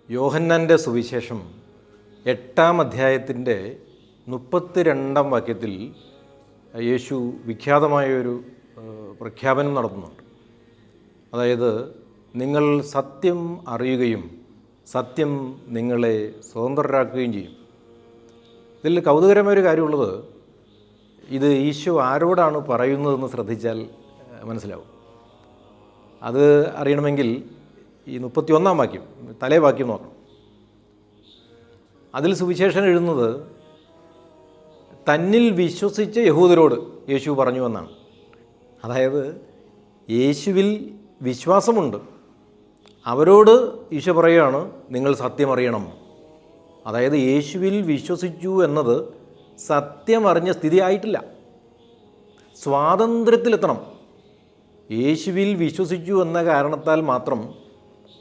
യോഹന്നാൻ്റെ സുവിശേഷം 8-ാം അധ്യായത്തിൻ്റെ 32-ാം വാക്യത്തിൽ യേശു വിഖ്യാതമായൊരു പ്രഖ്യാപനം നടത്തുന്നുണ്ട്. അതായത്, നിങ്ങൾ സത്യം അറിയുകയും സത്യം നിങ്ങളെ സ്വതന്ത്രരാക്കുകയും ചെയ്യും. ഇതിൽ കൗതുകരമായൊരു കാര്യമുള്ളത്, ഇത് ഈശോ ആരോടാണ് പറയുന്നതെന്ന് ശ്രദ്ധിച്ചാൽ മനസ്സിലാവും. അത് അറിയണമെങ്കിൽ ഈ 31-ാം വാക്യം, തലേ വാക്യം നോക്കണം. അതിൽ സുവിശേഷം എഴുതുന്നത് തന്നിൽ വിശ്വസിച്ച യഹൂദരോട് യേശു പറഞ്ഞു എന്നാണ്. അതായത്, യേശുവിൽ വിശ്വാസമുണ്ട്, അവരോട് ഈശോ പറയുകയാണ്, നിങ്ങൾ സത്യം അറിയണം. അതായത്, യേശുവിൽ വിശ്വസിച്ചു എന്നത് സത്യമറിഞ്ഞ സ്ഥിതി ആയിട്ടില്ല, സ്വാതന്ത്ര്യത്തിലെത്തണം. യേശുവിൽ വിശ്വസിച്ചു എന്ന കാരണത്താൽ മാത്രം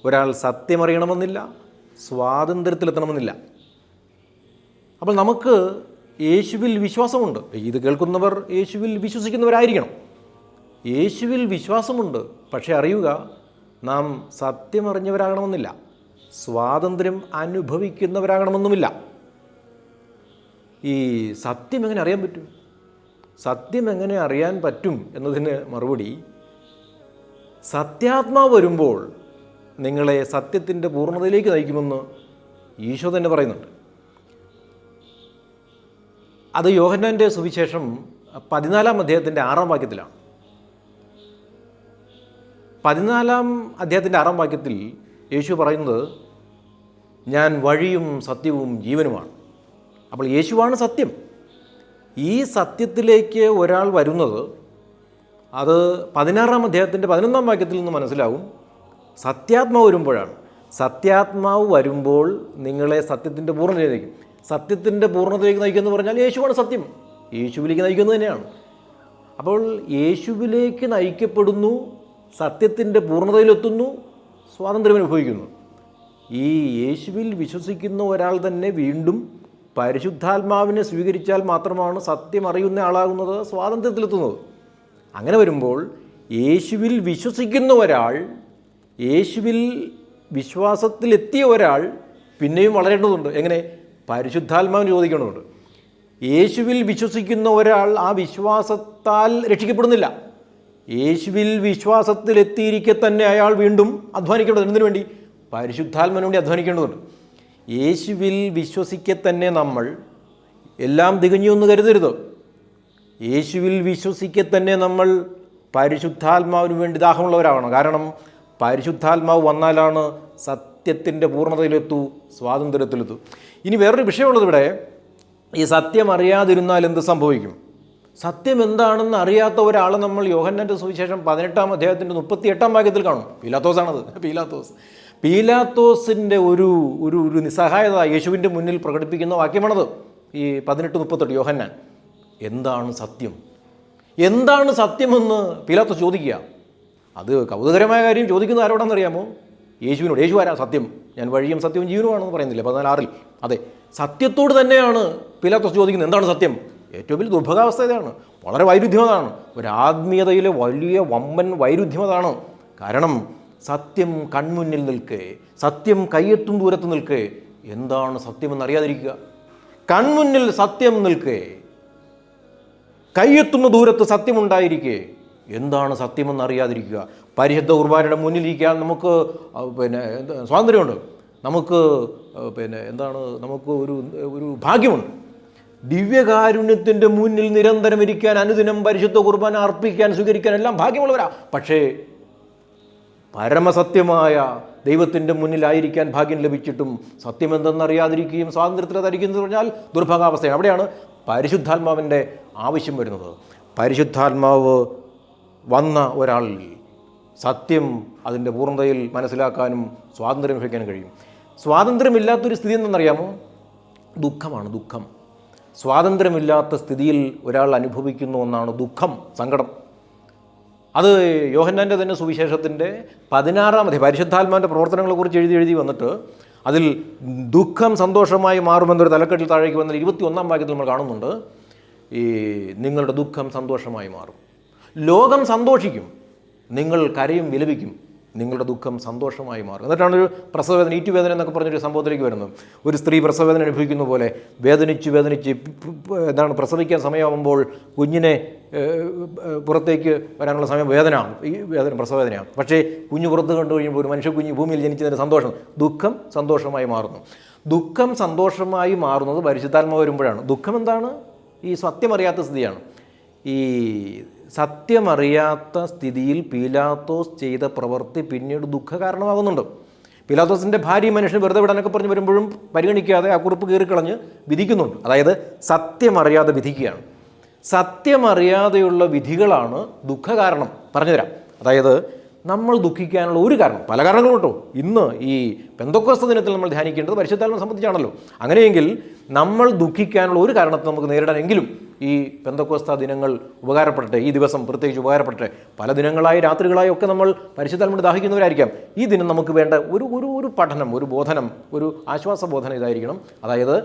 ഒരാൾ സത്യമറിയണമെന്നില്ല, സ്വാതന്ത്ര്യത്തിലെത്തണമെന്നില്ല. അപ്പോൾ നമുക്ക് യേശുവിൽ വിശ്വാസമുണ്ട്. ഇത് കേൾക്കുന്നവർ യേശുവിൽ വിശ്വസിക്കുന്നവരായിരിക്കണം. യേശുവിൽ വിശ്വാസമുണ്ട്, പക്ഷേ അറിയുക, നാം സത്യമറിഞ്ഞവരാകണമെന്നില്ല, സ്വാതന്ത്ര്യം അനുഭവിക്കുന്നവരാകണമെന്നുമില്ല. ഈ സത്യം എങ്ങനെ അറിയാൻ പറ്റും? സത്യം എങ്ങനെ അറിയാൻ പറ്റും എന്നതിന് മറുപടി, സത്യാത്മാവ് വരുമ്പോൾ നിങ്ങളെ സത്യത്തിൻ്റെ പൂർണ്ണതയിലേക്ക് നയിക്കുമെന്ന് ഈശോ തന്നെ പറയുന്നുണ്ട്. അത് യോഹന്നാൻ്റെ സുവിശേഷം 14-ാം അധ്യായത്തിൻ്റെ 6-ാം വാക്യത്തിലാണ്. 14-ാം അധ്യായത്തിൻ്റെ 6-ാം വാക്യത്തിൽ യേശു പറയുന്നത്, ഞാൻ വഴിയും സത്യവും ജീവനുമാണ്. അപ്പോൾ യേശുവാണ് സത്യം. ഈ സത്യത്തിലേക്ക് ഒരാൾ വരുന്നത്, അത് 16-ാം അധ്യായത്തിൻ്റെ 11-ാം വാക്യത്തിൽ നിന്ന് മനസ്സിലാവും. സത്യാത്മാവ് വരുമ്പോഴാണ്. സത്യാത്മാവ് വരുമ്പോൾ നിങ്ങളെ സത്യത്തിൻ്റെ പൂർണ്ണതയിലേക്ക് നയിക്കും. സത്യത്തിൻ്റെ പൂർണ്ണതയിലേക്ക് നയിക്കുമെന്ന് പറഞ്ഞാൽ യേശുവാണ് സത്യം, യേശുവിലേക്ക് നയിക്കുന്നത് തന്നെയാണ്. അപ്പോൾ യേശുവിലേക്ക് നയിക്കപ്പെടുന്നു, സത്യത്തിൻ്റെ പൂർണ്ണതയിലെത്തുന്നു, സ്വാതന്ത്ര്യം അനുഭവിക്കുന്നു. ഈ യേശുവിൽ വിശ്വസിക്കുന്ന ഒരാൾ തന്നെ വീണ്ടും പരിശുദ്ധാത്മാവിനെ സ്വീകരിച്ചാൽ മാത്രമാണ് സത്യം അറിയുന്ന ആളാകുന്നത്, സ്വാതന്ത്ര്യത്തിലെത്തുന്നത്. അങ്ങനെ വരുമ്പോൾ യേശുവിൽ വിശ്വസിക്കുന്ന ഒരാൾ, യേശുവിൽ വിശ്വാസത്തിലെത്തിയ ഒരാൾ പിന്നെയും വളരേണ്ടതുണ്ട്. എങ്ങനെ? പരിശുദ്ധാത്മാവിന് ചോദിക്കേണ്ടതുണ്ട്. യേശുവിൽ വിശ്വസിക്കുന്ന ഒരാൾ ആ വിശ്വാസത്താൽ രക്ഷിക്കപ്പെടുന്നില്ല. യേശുവിൽ വിശ്വാസത്തിലെത്തിയിരിക്കെ തന്നെ അയാൾ വീണ്ടും അധ്വാനിക്കേണ്ടതുണ്ട്. എന്തിനു വേണ്ടി? പരിശുദ്ധാത്മാവിന് വേണ്ടി അധ്വാനിക്കേണ്ടതുണ്ട്. യേശുവിൽ വിശ്വസിക്കെ തന്നെ നമ്മൾ എല്ലാം തികഞ്ഞു എന്ന് കരുതരുത്. യേശുവിൽ വിശ്വസിക്കെ തന്നെ നമ്മൾ പരിശുദ്ധാത്മാവിന് വേണ്ടി ദാഹമുള്ളവരാകണം. കാരണം പരിശുദ്ധാത്മാവ് വന്നാലാണ് സത്യത്തിൻ്റെ പൂർണ്ണതയിലെത്തൂ, സ്വാതന്ത്ര്യത്തിലെത്തൂ. ഇനി വേറൊരു വിഷയമുള്ളത് ഇവിടെ, ഈ സത്യം അറിയാതിരുന്നാൽ എന്ത് സംഭവിക്കും? സത്യം എന്താണെന്ന് അറിയാത്ത ഒരാളെ നമ്മൾ യോഹന്നാൻ്റെ സുവിശേഷം 18-ാം അധ്യായത്തിൻ്റെ 38-ാം വാക്യത്തിൽ കാണും. പീലാത്തോസാണത്. പീലാത്തോസിൻ്റെ ഒരു ഒരു ഒരു നിസ്സഹായത യേശുവിൻ്റെ മുന്നിൽ പ്രകടിപ്പിക്കുന്ന വാക്യമാണത്. ഈ 18:38 യോഹന്നാൻ. എന്താണ് സത്യം? എന്താണ് സത്യമെന്ന് പീലാത്തോസ് ചോദിക്കുക. അത് കൗതുകരമായ കാര്യം. ചോദിക്കുന്ന ആരോടാണെന്നറിയാമോ? യേശുവിനോട്. യേശു ആരാ? സത്യം. ഞാൻ വഴിയും സത്യവും ജീവനുമാണെന്ന് പറയുന്നില്ല 14:6. അതെ, സത്യത്തോട് തന്നെയാണ് പീലാത്തോസ് ചോദിക്കുന്നത്. എന്താണ് സത്യം? ഏറ്റവും വലിയ ദുർഭകാവസ്ഥ ഇതാണ്. വളരെ വൈരുദ്ധ്യമതാണ്. ഒരു ആത്മീയതയിലെ വലിയ വമ്പൻ വൈരുദ്ധ്യമതാണ്. കാരണം സത്യം കൺമുന്നിൽ നിൽക്കെ, സത്യം കയ്യെത്തും ദൂരത്ത് നിൽക്കെ, എന്താണ് സത്യമെന്ന് അറിയാതിരിക്കുക. കൺമുന്നിൽ സത്യം നിൽക്കെ, കയ്യെത്തുന്ന ദൂരത്ത് സത്യമുണ്ടായിരിക്കെ, എന്താണ് സത്യമെന്ന് അറിയാതിരിക്കുക. പരിശുദ്ധ കുർബാനയുടെ മുന്നിലിരിക്കാൻ നമുക്ക് സ്വാതന്ത്ര്യമുണ്ട്. നമുക്ക് നമുക്ക് ഒരു ഭാഗ്യമുണ്ട്. ദിവ്യകാരുണ്യത്തിൻ്റെ മുന്നിൽ നിരന്തരം ഇരിക്കാൻ, അനുദിനം പരിശുദ്ധ കുർബാന അർപ്പിക്കാൻ, സ്വീകരിക്കാൻ എല്ലാം ഭാഗ്യമുള്ളവരാ. പക്ഷേ പരമസത്യമായ ദൈവത്തിൻ്റെ മുന്നിലായിരിക്കാൻ ഭാഗ്യം ലഭിച്ചിട്ടും സത്യമെന്തെന്നറിയാതിരിക്കുകയും സ്വാതന്ത്ര്യത്തിലറിയിക്കുന്നത് പറഞ്ഞാൽ ദുർഭാഗാവസ്ഥയാണ്. അവിടെയാണ് പരിശുദ്ധാത്മാവിൻ്റെ ആവശ്യം വരുന്നത്. പരിശുദ്ധാത്മാവ് വന്ന ഒരാളിൽ സത്യം അതിൻ്റെ പൂർണ്ണതയിൽ മനസ്സിലാക്കാനും സ്വാതന്ത്ര്യം ലഭിക്കാനും കഴിയും. സ്വാതന്ത്ര്യമില്ലാത്തൊരു സ്ഥിതി എന്തെന്നറിയാമോ? ദുഃഖമാണ്. ദുഃഖം. സ്വാതന്ത്ര്യമില്ലാത്ത സ്ഥിതിയിൽ ഒരാൾ അനുഭവിക്കുന്ന ഒന്നാണ് ദുഃഖം, സങ്കടം. അത് യോഹന്നാൻ്റെ തന്നെ സുവിശേഷത്തിൻ്റെ 16-ാം അധ്യായം പരിശുദ്ധാത്മാവിൻ്റെ പ്രവർത്തനങ്ങളെക്കുറിച്ച് എഴുതി വന്നിട്ട് അതിൽ ദുഃഖം സന്തോഷമായി മാറുമെന്നൊരു തലക്കെട്ടിൽ താഴേക്ക് വന്നാൽ 21-ാം വാക്യത്തിൽ നമ്മൾ കാണുന്നുണ്ട്, ഈ നിങ്ങളുടെ ദുഃഖം സന്തോഷമായി മാറും. ലോകം സന്തോഷിക്കും, നിങ്ങൾ കരയും വിലപിക്കും. നിങ്ങളുടെ ദുഃഖം സന്തോഷമായി മാറും. എന്നിട്ടാണ് ഒരു പ്രസവവേദന, ഈറ്റുവേദന എന്നൊക്കെ പറഞ്ഞൊരു സംഭവത്തിലേക്ക് വരുന്നത്. ഒരു സ്ത്രീ പ്രസവവേദന അനുഭവിക്കുന്ന പോലെ വേദനിച്ച് എന്താണ് പ്രസവിക്കാൻ സമയമാകുമ്പോൾ കുഞ്ഞിനെ പുറത്തേക്ക് വരാനുള്ള സമയം വേദനയാണ്, ഈ വേദന പ്രസവവേദനയാണ്. പക്ഷേ കുഞ്ഞ് പുറത്ത് കണ്ടു കഴിയുമ്പോൾ ഒരു മനുഷ്യ കുഞ്ഞ് ഭൂമിയിൽ ജനിച്ചതിൻ്റെ സന്തോഷം, ദുഃഖം സന്തോഷമായി മാറുന്നു. ദുഃഖം സന്തോഷമായി മാറുന്നത് പരിശുദ്ധാത്മാവ് വരുമ്പോഴാണ്. ദുഃഖം എന്താണ്? ഈ സത്യമറിയാത്ത സ്ഥിതിയാണ്. ഈ സത്യമറിയാത്ത സ്ഥിതിയിൽ പീലാത്തോസ് ചെയ്ത പ്രവൃത്തി പിന്നീട് ദുഃഖ കാരണമാകുന്നുണ്ട്. പീലാത്തോസിൻ്റെ ഭാര്യ മനുഷ്യന് വെറുതെ വിടാനൊക്കെ പറഞ്ഞ് വരുമ്പോഴും പരിഗണിക്കാതെ ആ കുറിപ്പ് കീറിക്കളഞ്ഞ് വിധിക്കുന്നുണ്ട്. അതായത് സത്യമറിയാതെ വിധിക്കുകയാണ്. സത്യമറിയാതെയുള്ള വിധികളാണ് ദുഃഖ കാരണം. പറഞ്ഞുതരാം. അതായത് നമ്മൾ ദുഃഖിക്കാനുള്ള ഒരു കാരണം, പല കാരണങ്ങളും കേട്ടോ. ഇന്ന് ഈ പെന്തക്കോസ്ത് ദിനത്തിൽ നമ്മൾ ധ്യാനിക്കേണ്ടത് പരിശുദ്ധാത്മാവിനെ സംബന്ധിച്ചാണല്ലോ. അങ്ങനെയെങ്കിൽ നമ്മൾ ദുഃഖിക്കാനുള്ള ഒരു കാരണത്തെ നമുക്ക് നേരിടാനെങ്കിലും ഈ പെന്തക്കോസ്ത ദിനങ്ങൾ ഉപകാരപ്പെടട്ടെ. ഈ ദിവസം പ്രത്യേകിച്ച് ഉപകാരപ്പെടട്ടെ. പല ദിനങ്ങളായി രാത്രികളായി ഒക്കെ നമ്മൾ പരിശുദ്ധാത്മാവിനെ ദാഹിക്കുന്നവരായിരിക്കാം. ഈ ദിനം നമുക്ക് വേണ്ട ഒരു പഠനം, ഒരു ബോധനം, ഒരു ആശ്വാസ ബോധനം ഇതായിരിക്കണം. അതായത്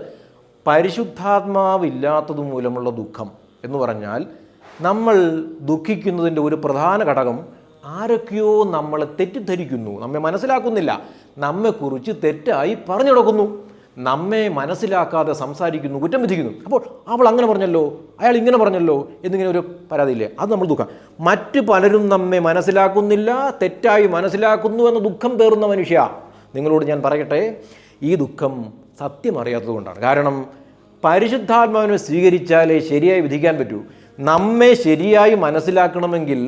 പരിശുദ്ധാത്മാവില്ലാത്തതു മൂലമുള്ള ദുഃഖം എന്ന് പറഞ്ഞാൽ, നമ്മൾ ദുഃഖിക്കുന്നതിൻ്റെ ഒരു പ്രധാന ഘടകം ആരൊക്കെയോ നമ്മളെ തെറ്റിദ്ധരിക്കുന്നു, നമ്മെ മനസ്സിലാക്കുന്നില്ല, നമ്മെക്കുറിച്ച് തെറ്റായി പറഞ്ഞു നടക്കുന്നു, നമ്മെ മനസ്സിലാക്കാതെ സംസാരിക്കുന്നു, കുറ്റം വിധിക്കുന്നു. അപ്പോൾ അവൾ അങ്ങനെ പറഞ്ഞല്ലോ, അയാൾ ഇങ്ങനെ പറഞ്ഞല്ലോ എന്നിങ്ങനെ ഒരു പരാതിയില്ലേ, അത് നമ്മൾ ദുഃഖം. മറ്റ് പലരും നമ്മെ മനസ്സിലാക്കുന്നില്ല, തെറ്റായി മനസ്സിലാക്കുന്നു എന്ന ദുഃഖം പേറുന്ന മനുഷ്യ, നിങ്ങളോട് ഞാൻ പറയട്ടെ, ഈ ദുഃഖം സത്യം അറിയാത്തത് കൊണ്ടാണ്. കാരണം പരിശുദ്ധാത്മാവിനെ സ്വീകരിച്ചാലേ ശരിയായി വിധിക്കാൻ പറ്റൂ. നമ്മെ ശരിയായി മനസ്സിലാക്കണമെങ്കിൽ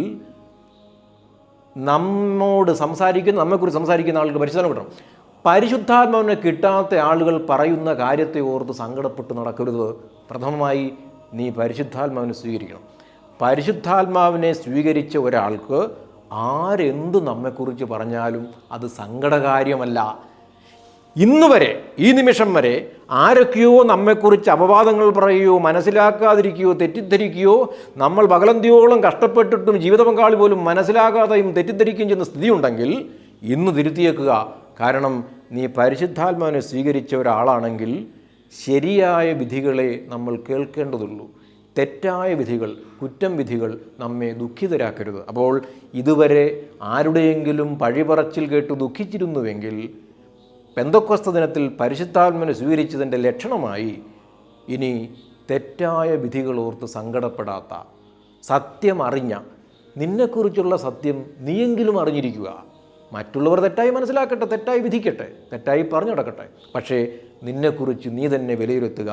നമ്മോട് സംസാരിക്കുന്ന, നമ്മെക്കുറിച്ച് സംസാരിക്കുന്ന ആളുകൾ പരിശുദ്ധാത്മാവ് കിട്ടണം. പരിശുദ്ധാത്മാവിനെ കിട്ടാത്ത ആളുകൾ പറയുന്ന കാര്യത്തെ ഓർത്ത് സങ്കടപ്പെട്ട് നടക്കരുത്. പ്രഥമമായി നീ പരിശുദ്ധാത്മാവിനെ സ്വീകരിക്കണം. പരിശുദ്ധാത്മാവിനെ സ്വീകരിച്ച ഒരാൾക്ക് ആരെന്ത് നമ്മെക്കുറിച്ച് പറഞ്ഞാലും അത് സങ്കടകാര്യമല്ല. ഇന്ന് വരെ, ഈ നിമിഷം വരെ ആരൊക്കെയോ നമ്മെക്കുറിച്ച് അപവാദങ്ങൾ പറയുകയോ മനസ്സിലാക്കാതിരിക്കുകയോ തെറ്റിദ്ധരിക്കുകയോ, നമ്മൾ പകലന്തിയോളം കഷ്ടപ്പെട്ടിട്ടും ജീവിത പങ്കാളി പോലും മനസ്സിലാകാതെയും തെറ്റിദ്ധരിക്കുകയും ചെയ്യുന്ന സ്ഥിതിയുണ്ടെങ്കിൽ ഇന്ന് തിരുത്തിയേക്കുക. കാരണം നീ പരിശുദ്ധാത്മാവിനെ സ്വീകരിച്ച ഒരാളാണെങ്കിൽ ശരിയായ വിധികളെ നമ്മൾ കേൾക്കേണ്ടതുള്ളൂ. തെറ്റായ വിധികൾ, കുറ്റം വിധികൾ നമ്മെ ദുഃഖിതരാക്കരുത്. അപ്പോൾ ഇതുവരെ ആരുടെയെങ്കിലും പഴിപറച്ചിൽ കേട്ട് ദുഃഖിച്ചിരുന്നുവെങ്കിൽ പെന്തക്കോസ്ത് ദിനത്തിൽ പരിശുദ്ധാത്മാവിനെ സ്വീകരിച്ചതിൻ്റെ ലക്ഷണമായി ഇനി തെറ്റായ വിധികളോർത്ത് സങ്കടപ്പെടാത്ത, സത്യം അറിഞ്ഞ, നിന്നെക്കുറിച്ചുള്ള സത്യം നീയെങ്കിലും അറിഞ്ഞിരിക്കുക. മറ്റുള്ളവർ തെറ്റായി മനസ്സിലാക്കട്ടെ, തെറ്റായി വിധിക്കട്ടെ, തെറ്റായി പറഞ്ഞു നടക്കട്ടെ, പക്ഷേ നിന്നെക്കുറിച്ച് നീ തന്നെ വിലയിരുത്തുക.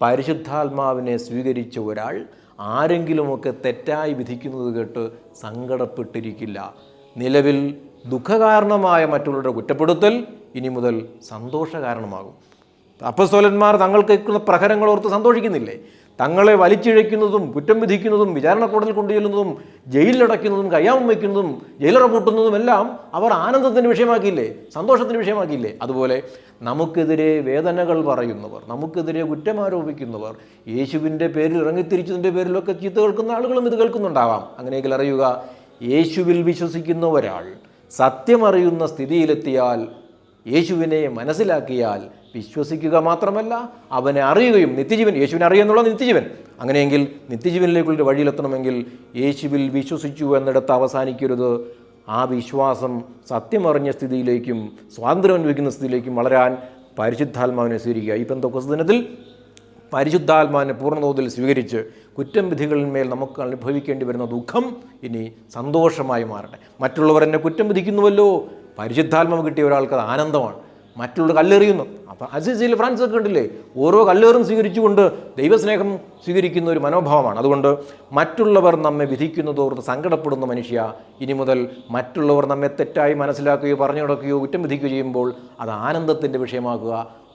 പരിശുദ്ധാത്മാവിനെ സ്വീകരിച്ച ഒരാൾ ആരെങ്കിലുമൊക്കെ തെറ്റായി വിധിക്കുന്നത് കേട്ട് സങ്കടപ്പെട്ടിരിക്കില്ല. നിലവിൽ ദുഃഖകാരണമായ മറ്റുള്ളവരുടെ കുറ്റപ്പെടുത്തൽ ഇനി മുതൽ സന്തോഷ കാരണമാകും. അപ്പോസ്തലന്മാർ തങ്ങൾക്ക് ഏൽക്കുന്ന പ്രഹരങ്ങൾ ഓർത്ത് സന്തോഷിക്കുന്നില്ലേ? തങ്ങളെ വലിച്ചിഴയ്ക്കുന്നതും കുറ്റം വിധിക്കുന്നതും വിചാരണ കോടതിയിൽ കൊണ്ടുചെല്ലുന്നതും ജയിലിലടയ്ക്കുന്നതും കയ്യാമം വയ്ക്കുന്നതും ജയിലറ പൂട്ടുന്നതുമെല്ലാം അവർ ആനന്ദത്തിൻ്റെ വിഷയമാക്കിയില്ലേ, സന്തോഷത്തിൻ്റെ വിഷയമാക്കിയില്ലേ? അതുപോലെ നമുക്കെതിരെ വേദനകൾ പറയുന്നവർ, നമുക്കെതിരെ കുറ്റമാരോപിക്കുന്നവർ, യേശുവിൻ്റെ പേരിൽ ഇറങ്ങിത്തിരിച്ചതിൻ്റെ പേരിലൊക്കെ ചീത്ത കേൾക്കുന്ന ആളുകളും ഇത് കേൾക്കുന്നുണ്ടാവാം. അങ്ങനെയെങ്കിൽ അറിയുക, യേശുവിൽ വിശ്വസിക്കുന്ന ഒരാൾ സത്യമറിയുന്ന സ്ഥിതിയിലെത്തിയാൽ, യേശുവിനെ മനസ്സിലാക്കിയാൽ, വിശ്വസിക്കുക മാത്രമല്ല അവനെ അറിയുകയും, നിത്യജീവൻ, യേശുവിനെ അറിയുക എന്നുള്ളത് നിത്യജീവൻ. അങ്ങനെയെങ്കിൽ നിത്യജീവനിലേക്കുള്ളൊരു വഴിയിലെത്തണമെങ്കിൽ യേശുവിൽ വിശ്വസിച്ചു എന്നിടത്ത് അവസാനിക്കരുത്. ആ വിശ്വാസം സത്യമറിഞ്ഞ സ്ഥിതിയിലേക്കും സ്വാതന്ത്ര്യം അനുഭവിക്കുന്ന സ്ഥിതിയിലേക്കും വളരാൻ പരിശുദ്ധാത്മാവിനെ സ്വീകരിക്കുക. ഈ പെന്തക്കോസ്ത് ദിനത്തിൽ പരിശുദ്ധാത്മാവിനെ പൂർണ്ണതോതിൽ സ്വീകരിച്ച് കുറ്റം വിധികളിന്മേൽ നമുക്ക് അനുഭവിക്കേണ്ടി വരുന്ന ദുഃഖം ഇനി സന്തോഷമായി മാറട്ടെ. മറ്റുള്ളവർ എന്നെ കുറ്റം വിധിക്കുന്നുവല്ലോ, പരിശുദ്ധാത്മാവ് കിട്ടിയ ഒരാൾക്ക് അത് ആനന്ദമാണ്. മറ്റുള്ളവർ കല്ലെറിയുന്നു. അപ്പോൾ അസിസിയിൽ ഫ്രാൻസ് ഒക്കെ ഉണ്ടല്ലേ, ഓരോ കല്ലേറും സ്വീകരിച്ചുകൊണ്ട് ദൈവസ്നേഹം സ്വീകരിക്കുന്ന ഒരു മനോഭാവമാണ്. അതുകൊണ്ട് മറ്റുള്ളവർ നമ്മെ വിധിക്കുന്നതോർത്ത് സങ്കടപ്പെടുന്ന മനുഷ്യ, ഇനി മുതൽ മറ്റുള്ളവർ നമ്മെ തെറ്റായി മനസ്സിലാക്കുകയോ പറഞ്ഞു നടക്കുകയോ കുറ്റം വിധിക്കുകയോ ചെയ്യുമ്പോൾ അത് ആനന്ദത്തിൻ്റെ വിഷയമാക്കുക.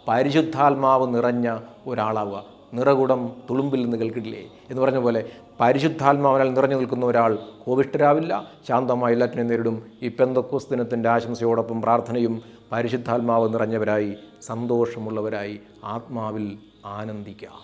പരിശുദ്ധാത്മാവ് നിറഞ്ഞ ഒരാളാവുക. നിറകുടം തുളുമ്പിൽ നിന്ന് കേൾക്കില്ലേ എന്ന് പറഞ്ഞ പോലെ പരിശുദ്ധാത്മാവിനാൽ നിറഞ്ഞു നിൽക്കുന്ന ഒരാൾ കോപിഷ്ഠരാവില്ല, ശാന്തമായി എല്ലാറ്റിനെയും നേരിടും. ഈ പെന്തക്കോസ്ത് ദിനത്തിൻ്റെ ആശംസയോടൊപ്പം പ്രാർത്ഥനയും പരിശുദ്ധാത്മാവ് നിറഞ്ഞവരായി, സന്തോഷമുള്ളവരായി, ആത്മാവിൽ ആനന്ദിക്കാം.